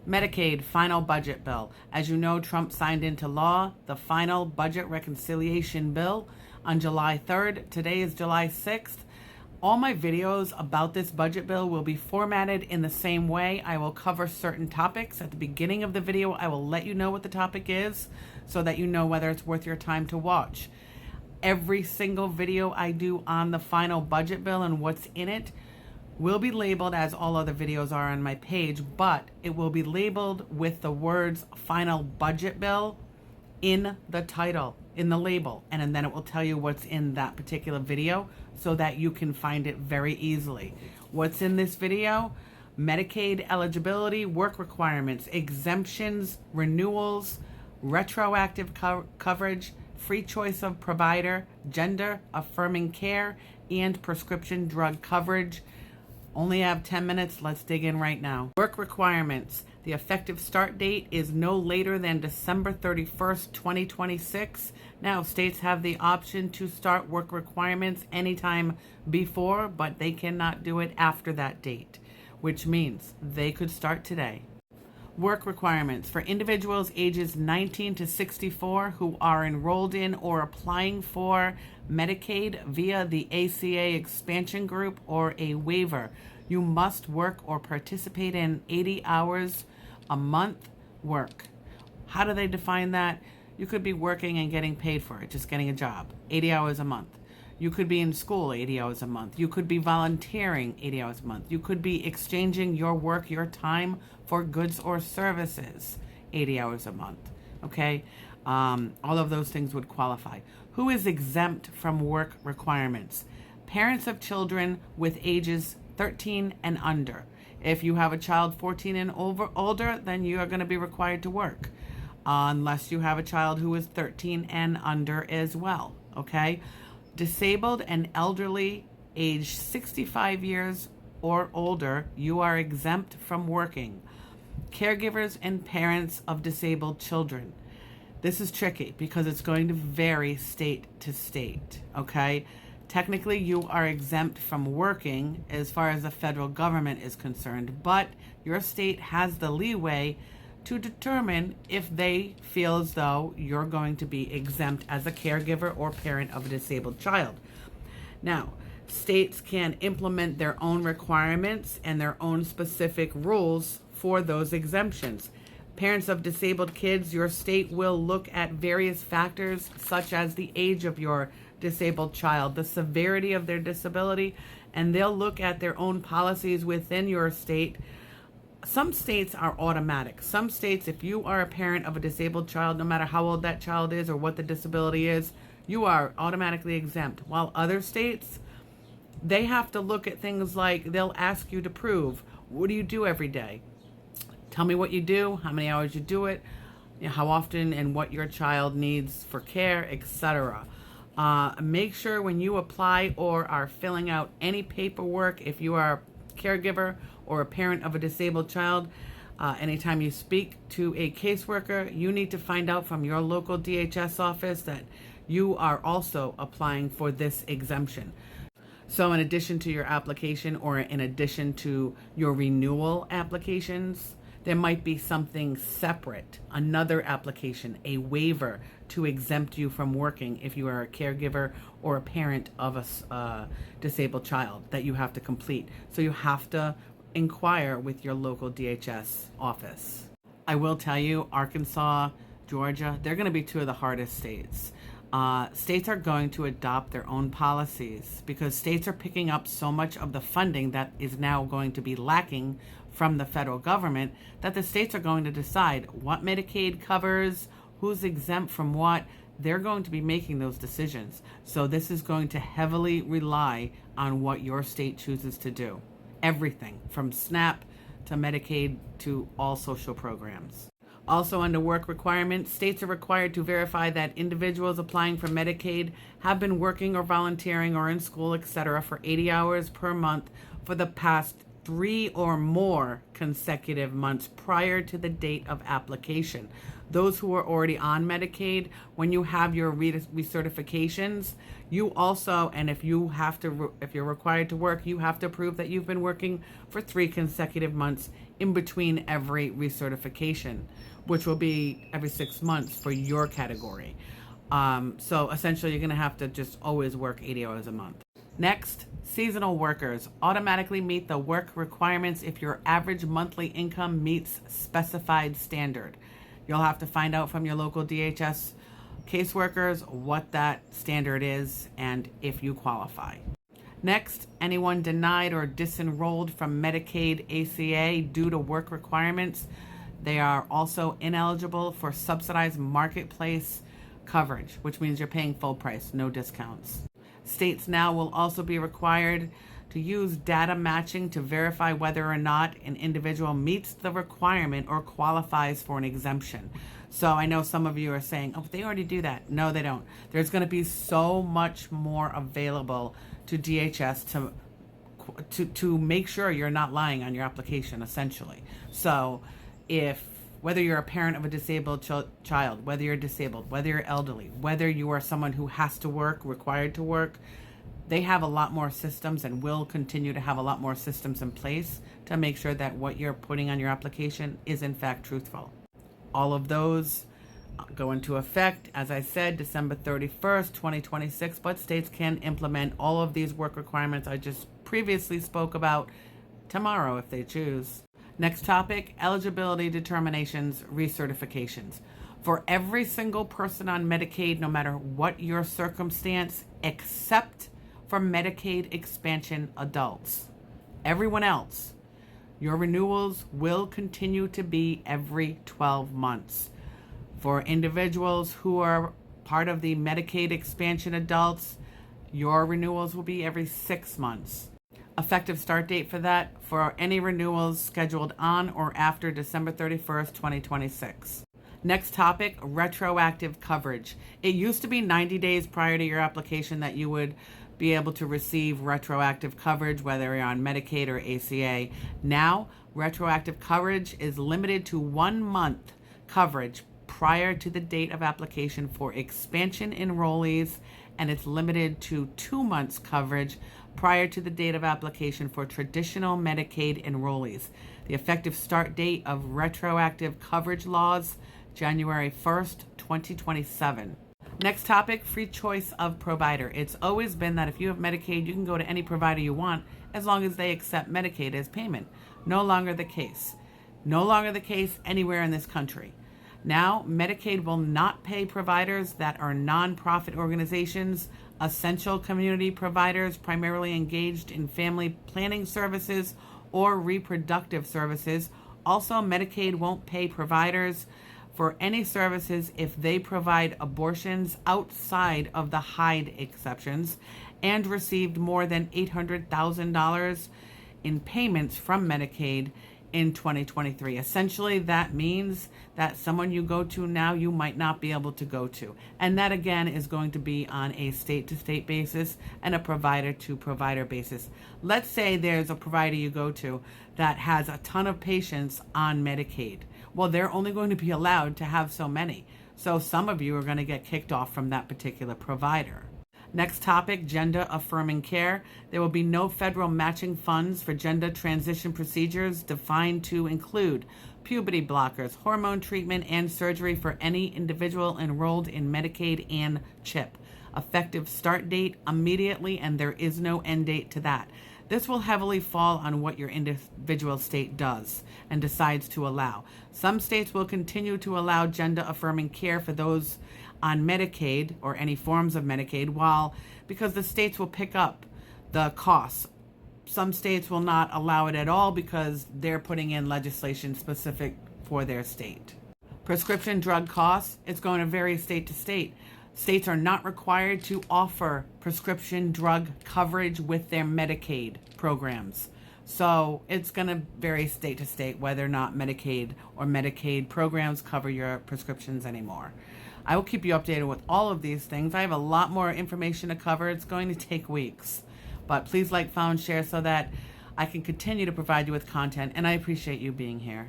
Medicaid final budget bill. As you know, Trump signed into law the final budget reconciliation bill on July 3rd. Today is July 6th. All my videos about this budget bill will be formatted in the same way. I will cover certain topics. At the beginning of the video, I will let you know what the topic is so that you know whether it's worth your time to watch. Every single video I do on the final budget bill and what's in it will be labeled as all other videos are on my page, but it will be labeled with the words final budget bill in the title, in the label, and then it will tell you what's in that particular video so that you can find it very easily. What's in this video? Medicaid eligibility, work requirements, exemptions, renewals, retroactive coverage, free choice of provider, gender affirming care, and prescription drug coverage. Only have 10 minutes. Let's dig in right now. Work requirements. The effective start date is no later than December 31st, 2026. Now, states have the option to start work requirements anytime before, but they cannot do it after that date, which means they could start today. Work requirements for individuals ages 19 to 64 who are enrolled in or applying for Medicaid via the ACA expansion group or a waiver. You must work or participate in 80 hours a month work. How do they define that? You could be working and getting paid for it, just getting a job, 80 hours a month. You could be in school 80 hours a month. You could be volunteering 80 hours a month. You could be exchanging your work, your time for goods or services 80 hours a month. Okay? All of those things would qualify. Who is exempt from work requirements? Parents of children with ages 13 and under. If you have a child 14 and older, then you are going to be required to work. Unless you have a child who is 13 and under as well. Okay? Disabled and elderly, age 65 years or older, you are exempt from working. Caregivers and parents of disabled children. This is tricky because it's going to vary state to state, okay? Technically, you are exempt from working as far as the federal government is concerned, but your state has the leeway to determine if they feel as though you're going to be exempt as a caregiver or parent of a disabled child. Now, states can implement their own requirements and their own specific rules for those exemptions. Parents of disabled kids, your state will look at various factors such as the age of your disabled child, the severity of their disability, and they'll look at their own policies within your state. Some states are automatic. Some states, if you are a parent of a disabled child, no matter how old that child is or what the disability is, you are automatically exempt. While other states, they have to look at things like they'll ask you to prove, what do you do every day? Tell me what you do, how many hours you do it, how often and what your child needs for care, etc. Make sure when you apply or are filling out any paperwork, if you are a caregiver or a parent of a disabled child, anytime you speak to a caseworker, you need to find out from your local DHS office that you are also applying for this exemption. So in addition to your application or in addition to your renewal applications, there might be something separate, another application, a waiver to exempt you from working if you are a caregiver or a parent of a disabled child that you have to complete. So you have to inquire with your local DHS office. I will tell you, Arkansas, Georgia, they're going to be two of the hardest states. States are going to adopt their own policies because states are picking up so much of the funding that is now going to be lacking from the federal government that the states are going to decide what Medicaid covers, who's exempt from what. They're going to be making those decisions. So this is going to heavily rely on what your state chooses to do. Everything from SNAP to Medicaid to all social programs. Also under work requirements, states are required to verify that individuals applying for Medicaid have been working or volunteering or in school, etc. for 80 hours per month for the past 3 or more consecutive months prior to the date of application. Those who are already on Medicaid, when you have your recertifications, you also, and if you're required to work, you have to prove that you've been working for 3 consecutive months in between every recertification, which will be every 6 months for your category. So essentially, you're going to have to just always work 80 hours a month. Next, seasonal workers automatically meet the work requirements if your average monthly income meets specified standard. You'll have to find out from your local DHS caseworkers what that standard is and if you qualify. Next, anyone denied or disenrolled from Medicaid ACA due to work requirements, they are also ineligible for subsidized marketplace coverage, which means you're paying full price, no discounts. States now will also be required to use data matching to verify whether or not an individual meets the requirement or qualifies for an exemption. So I know some of you are saying, oh, they already do that. No, they don't. There's going to be so much more available to DHS to make sure you're not lying on your application, essentially. So whether you're a parent of a disabled child, whether you're disabled, whether you're elderly, whether you are someone who has to work, required to work, they have a lot more systems and will continue to have a lot more systems in place to make sure that what you're putting on your application is in fact truthful. All of those go into effect, as I said, December 31st, 2026, but states can implement all of these work requirements I just previously spoke about tomorrow if they choose. Next topic, eligibility determinations, recertifications. For every single person on Medicaid, no matter what your circumstance, except for Medicaid expansion adults. Everyone else, your renewals will continue to be every 12 months. For individuals who are part of the Medicaid expansion adults, your renewals will be every 6 months. Effective start date for that, for any renewals scheduled on or after December 31st, 2026. Next topic, retroactive coverage. It used to be 90 days prior to your application that you would be able to receive retroactive coverage, whether you're on Medicaid or ACA. Now, retroactive coverage is limited to 1 month coverage prior to the date of application for expansion enrollees, and it's limited to 2 months coverage prior to the date of application for traditional Medicaid enrollees. The effective start date of retroactive coverage laws, January 1st, 2027. Next topic, free choice of provider. It's always been that if you have Medicaid, you can go to any provider you want as long as they accept Medicaid as payment. No longer the case. No longer the case anywhere in this country. Now, Medicaid will not pay providers that are nonprofit organizations, essential community providers primarily engaged in family planning services or reproductive services. Also, Medicaid won't pay providers for any services if they provide abortions outside of the Hyde exceptions and received more than $800,000 in payments from Medicaid in 2023. Essentially, that means that someone you go to now, you might not be able to go to. And that, again, is going to be on a state-to-state basis and a provider-to-provider basis. Let's say there's a provider you go to that has a ton of patients on Medicaid. Well, they're only going to be allowed to have so many. So some of you are going to get kicked off from that particular provider. Next topic, gender affirming care. There will be no federal matching funds for gender transition procedures defined to include puberty blockers, hormone treatment, and surgery for any individual enrolled in Medicaid and CHIP. Effective start date immediately, and there is no end date to that. This will heavily fall on what your individual state does and decides to allow. Some states will continue to allow gender-affirming care for those on Medicaid or any forms of Medicaid, because the states will pick up the costs. Some states will not allow it at all because they're putting in legislation specific for their state. Prescription drug costs, it's going to vary state to state. States are not required to offer prescription drug coverage with their Medicaid programs. So it's going to vary state to state whether or not Medicaid or Medicaid programs cover your prescriptions anymore. I will keep you updated with all of these things. I have a lot more information to cover. It's going to take weeks. But please like, follow, and share so that I can continue to provide you with content, and I appreciate you being here.